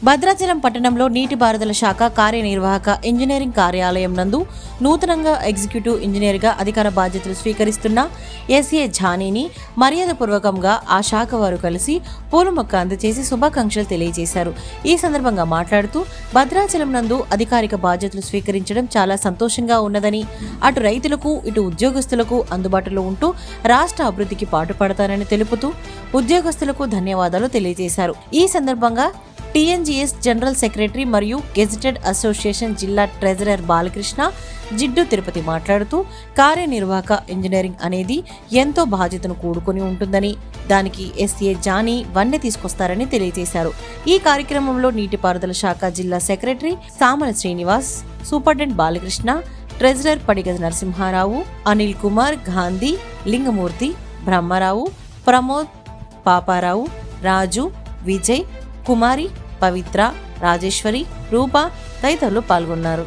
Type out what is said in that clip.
భద్రాచలం పట్టణంలో నీటిపారుదల శాఖ కార్యనిర్వాహక ఇంజనీరింగ్ కార్యాలయం నందు నూతనంగా ఎగ్జిక్యూటివ్ ఇంజనీర్గా అధికార బాధ్యతలు స్వీకరిస్తున్న ఎస్ఏ ఝానీని మర్యాదపూర్వకంగా ఆ శాఖ వారు కలిసి పూలమొక్క అందజేసి శుభాకాంక్షలు తెలియజేశారు. ఈ సందర్భంగా మాట్లాడుతూ భద్రాచలం నందు అధికారిక బాధ్యతలు స్వీకరించడం చాలా సంతోషంగా ఉన్నదని, అటు రైతులకు ఇటు ఉద్యోగస్తులకు అందుబాటులో ఉంటూ రాష్ట్ర అభివృద్ధికి పాటుపడతానని తెలుపుతూ ఉద్యోగస్తులకు ధన్యవాదాలు తెలియజేశారు. ఈ సందర్భంగా టీఎన్జీఎస్ జనరల్ సెక్రటరీ మరియు గెజిటెడ్ అసోసియేషన్ జిల్లా ట్రెజరర్ బాలకృష్ణ జిడ్డు తిరుపతి మాట్లాడుతూ కార్యనిర్వాహక ఇంజనీరింగ్ అనేది ఎంతో బాధ్యతను కూడుకొని ఉంటుందని, దానికి ఎస్ఏ జానీ వన్నె తీసుకొస్తారని తెలియజేశారు. ఈ కార్యక్రమంలో నీటిపారుదల శాఖ జిల్లా secretary Samala Srinivas, superintendent Balakrishna, treasurer Padiga Narasimha Rao, Anil Kumar, Gandhi, Lingamurthy, Brahma Rao, Pramod, Papa Rao, Raju, Vijay, Kumari, Pavitra, Rajeshwari, Roopa తదితరులు పాల్గొన్నారు.